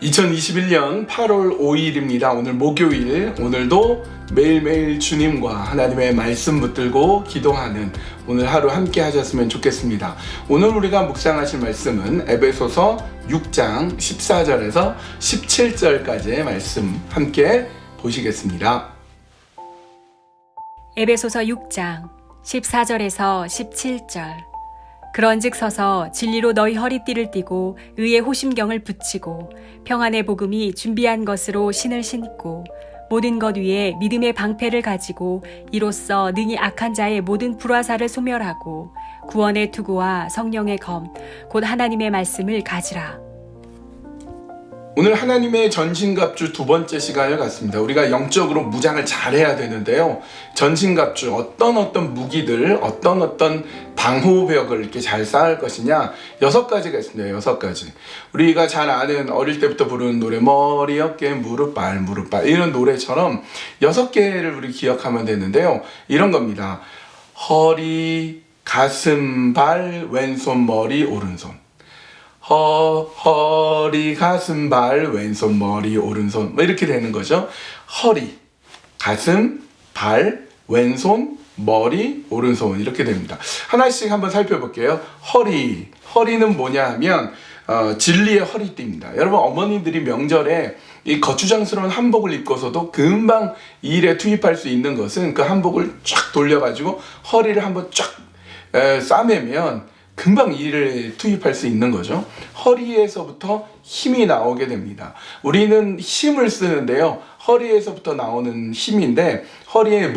2021년 8월 5일입니다. 오늘 목요일, 오늘도 매일매일 주님과 하나님의 말씀 붙들고 기도하는 오늘 하루 함께 하셨으면 좋겠습니다. 오늘 우리가 묵상하실 말씀은 에베소서 6장 14절에서 17절까지의 말씀 함께 보시겠습니다. 에베소서 6장 14절에서 17절. 그런즉 서서 진리로 너희 허리띠를 띠고 의의 호심경을 붙이고 평안의 복음이 준비한 것으로 신을 신고 모든 것 위에 믿음의 방패를 가지고 이로써 능히 악한 자의 모든 불화살을 소멸하고 구원의 투구와 성령의 검 곧 하나님의 말씀을 가지라. 오늘 하나님의 전신갑주 두 번째 시간을 갖습니다. 우리가 영적으로 무장을 잘해야 되는데요. 전신갑주 어떤 무기들, 어떤 방호벽을 이렇게 잘 쌓을 것이냐, 6가지가 있습니다. 6가지. 우리가 잘 아는 어릴 때부터 부르는 노래, 머리, 어깨, 무릎, 발 이런 노래처럼 6개를 우리 기억하면 되는데요. 이런 겁니다. 허리, 가슴, 발, 왼손, 머리, 오른손. 허리, 가슴, 발, 왼손, 머리, 오른손 이렇게 되는 거죠. 허리, 가슴, 발, 왼손, 머리, 오른손 이렇게 됩니다. 하나씩 한번 살펴볼게요. 허리는 뭐냐 하면 진리의 허리띠입니다. 여러분, 어머니들이 명절에 이 거추장스러운 한복을 입고서도 금방 이 일에 투입할 수 있는 것은 그 한복을 쫙 돌려가지고 허리를 한번 쫙 싸매면 금방 일을 투입할 수 있는 거죠. 허리에서부터 힘이 나오게 됩니다. 우리는 힘을 쓰는데요. 허리에서부터 나오는 힘인데 허리에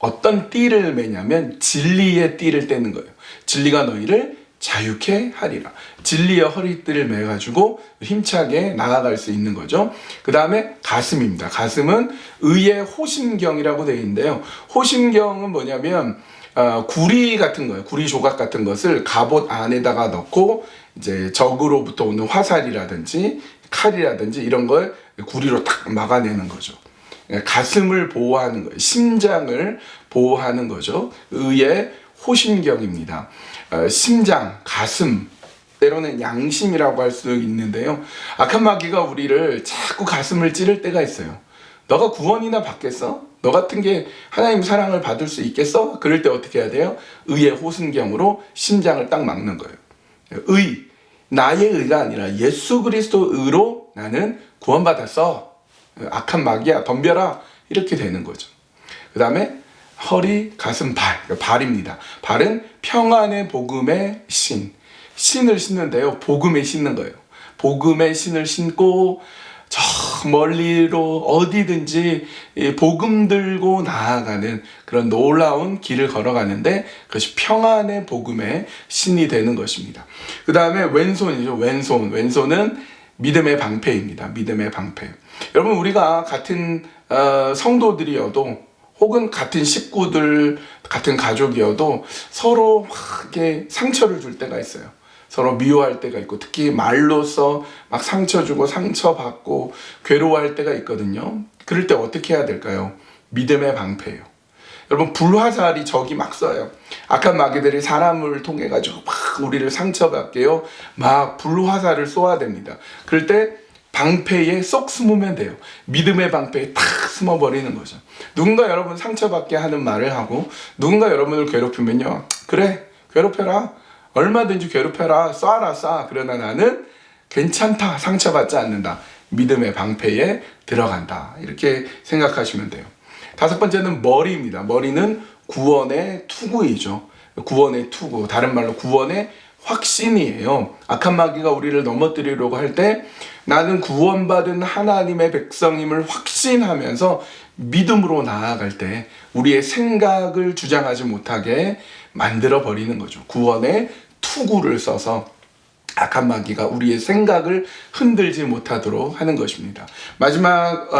어떤 띠를 매냐면 진리의 띠를 떼는 거예요. 진리가 너희를 자유케 하리라. 진리의 허리띠를 매가지고 힘차게 나아갈 수 있는 거죠. 그 다음에 가슴입니다. 가슴은 의의 호심경이라고 되어 있는데요. 호심경은 뭐냐면 구리 같은 거예요. 구리 조각 같은 것을 갑옷 안에다가 넣고 이제 적으로부터 오는 화살이라든지 칼이라든지 이런 걸 구리로 딱 막아내는 거죠. 가슴을 보호하는 거예요. 심장을 보호하는 거죠. 의의 호심경입니다. 심장, 가슴, 때로는 양심이라고 할 수 있는데요. 악한 마귀가 우리를 자꾸 가슴을 찌를 때가 있어요. 너가 구원이나 받겠어? 너 같은 게 하나님 사랑을 받을 수 있겠어? 그럴 때 어떻게 해야 돼요? 의의 호심경으로 심장을 딱 막는 거예요. 나의 의가 아니라 예수 그리스도 의로 나는 구원받았어. 악한 마귀야, 덤벼라. 이렇게 되는 거죠. 그 다음에 허리, 가슴, 발입니다. 발은 평안의 복음의 신을 신는데요. 복음에 신는 거예요. 복음의 신을 신고 저 멀리로 어디든지 복음 들고 나아가는 그런 놀라운 길을 걸어가는데 그것이 평안의 복음의 신이 되는 것입니다. 그 다음에 왼손이죠. 왼손은 믿음의 방패입니다. 믿음의 방패. 여러분, 우리가 같은 성도들이어도 혹은 같은 식구들, 같은 가족이어도 서로 이렇게 상처를 줄 때가 있어요. 서로 미워할 때가 있고, 특히 말로써 막 상처 주고 상처받고 괴로워할 때가 있거든요. 그럴 때 어떻게 해야 될까요? 믿음의 방패예요. 여러분, 불화살이 적이 막 쏴요. 악한 마귀들이 사람을 통해 가지고 막 우리를 상처받게요. 막 불화살을 쏘아야 됩니다. 그럴 때 방패에 쏙 숨으면 돼요. 믿음의 방패에 탁 숨어버리는 거죠. 누군가 여러분 상처받게 하는 말을 하고 누군가 여러분을 괴롭히면요. 그래, 괴롭혀라. 얼마든지 괴롭혀라. 쏴라. 그러나 나는 괜찮다. 상처받지 않는다. 믿음의 방패에 들어간다. 이렇게 생각하시면 돼요. 5번째는 머리입니다. 머리는 구원의 투구이죠. 구원의 투구. 다른 말로 구원의 확신이에요. 악한 마귀가 우리를 넘어뜨리려고 할 때 나는 구원받은 하나님의 백성임을 확신하면서 믿음으로 나아갈 때 우리의 생각을 주장하지 못하게 만들어 버리는 거죠. 구원의 투구를 써서 악한 마귀가 우리의 생각을 흔들지 못하도록 하는 것입니다. 마지막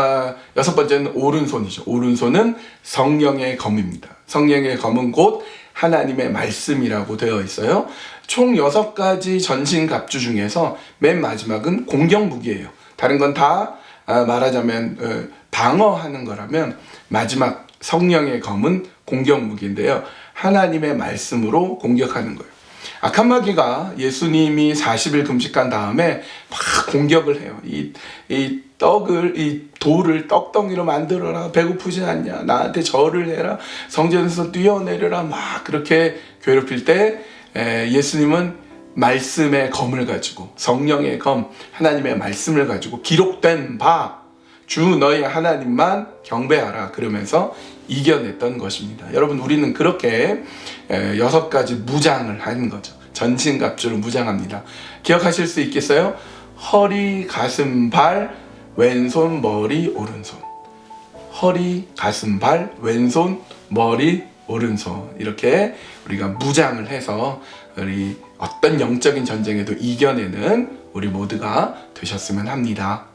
6번째는 오른손이죠. 오른손은 성령의 검입니다. 성령의 검은 곧 하나님의 말씀이라고 되어 있어요. 총 6가지 전신갑주 중에서 맨 마지막은 공격무기예요. 다른 건 다 말하자면 방어하는 거라면 마지막 성령의 검은 공격무기인데요. 하나님의 말씀으로 공격하는 거예요. 악한 마귀가 예수님이 40일 금식한 다음에 막 공격을 해요. 이 돌을 떡덩이로 만들어라. 배고프지 않냐? 나한테 절을 해라. 성전에서 뛰어내려라. 막 그렇게 괴롭힐 때 예수님은 말씀의 검을 가지고, 성령의 검, 하나님의 말씀을 가지고 기록된 바 주 너희 하나님만 경배하라 그러면서 이겨냈던 것입니다. 여러분, 우리는 그렇게 6가지 무장을 하는 거죠. 전신갑주로 무장합니다. 기억하실 수 있겠어요? 허리, 가슴, 발, 왼손, 머리, 오른손. 허리, 가슴, 발, 왼손, 머리, 오른손. 이렇게 우리가 무장을 해서 우리 어떤 영적인 전쟁에도 이겨내는 우리 모두가 되셨으면 합니다.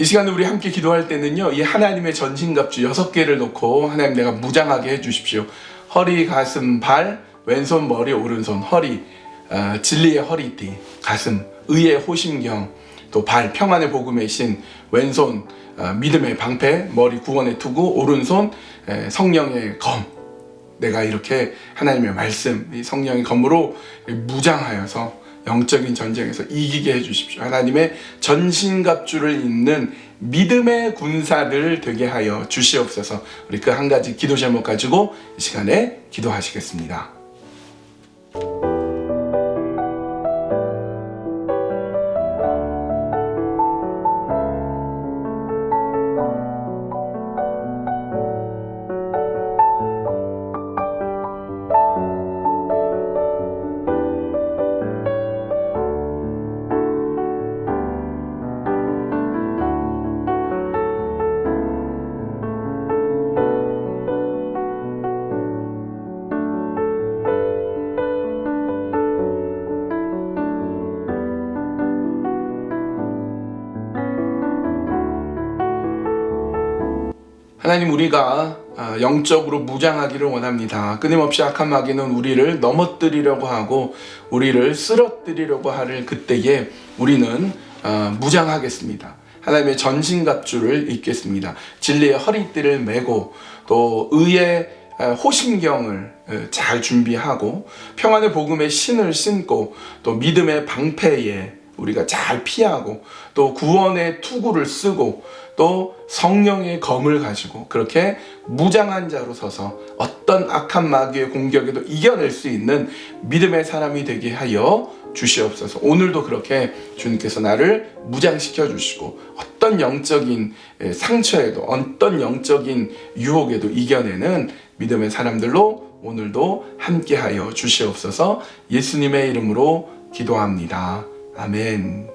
이 시간에 우리 함께 기도할 때는요, 이 하나님의 전신갑주 6개를 놓고 하나님 내가 무장하게 해주십시오. 허리, 가슴, 발, 왼손, 머리, 오른손. 허리, 진리의 허리띠. 가슴, 의의 호심경. 또 발, 평안의 복음의 신. 왼손, 믿음의 방패. 머리, 구원의 투구. 오른손, 성령의 검. 내가 이렇게 하나님의 말씀, 이 성령의 검으로 무장하여서 영적인 전쟁에서 이기게 해주십시오. 하나님의 전신갑주를 입는 믿음의 군사들 되게 하여 주시옵소서. 우리 그 한 가지 기도 제목 가지고 이 시간에 기도하시겠습니다. 하나님, 우리가 영적으로 무장하기를 원합니다. 끊임없이 악한 마귀는 우리를 넘어뜨리려고 하고 우리를 쓰러뜨리려고 하는 그때에 우리는 무장하겠습니다. 하나님의 전신갑주를 입겠습니다. 진리의 허리띠를 메고 또 의의 호심경을 잘 준비하고 평안의 복음의 신을 신고 또 믿음의 방패에 우리가 잘 피하고 또 구원의 투구를 쓰고 또 성령의 검을 가지고 그렇게 무장한 자로 서서 어떤 악한 마귀의 공격에도 이겨낼 수 있는 믿음의 사람이 되게 하여 주시옵소서. 오늘도 그렇게 주님께서 나를 무장시켜 주시고 어떤 영적인 상처에도 어떤 영적인 유혹에도 이겨내는 믿음의 사람들로 오늘도 함께하여 주시옵소서. 예수님의 이름으로 기도합니다. 아멘.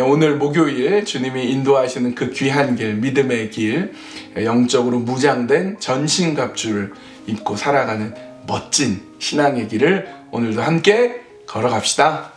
오늘 목요일 주님이 인도하시는 그 귀한 길, 믿음의 길, 영적으로 무장된 전신갑주를 입고 살아가는 멋진 신앙의 길을 오늘도 함께 걸어갑시다.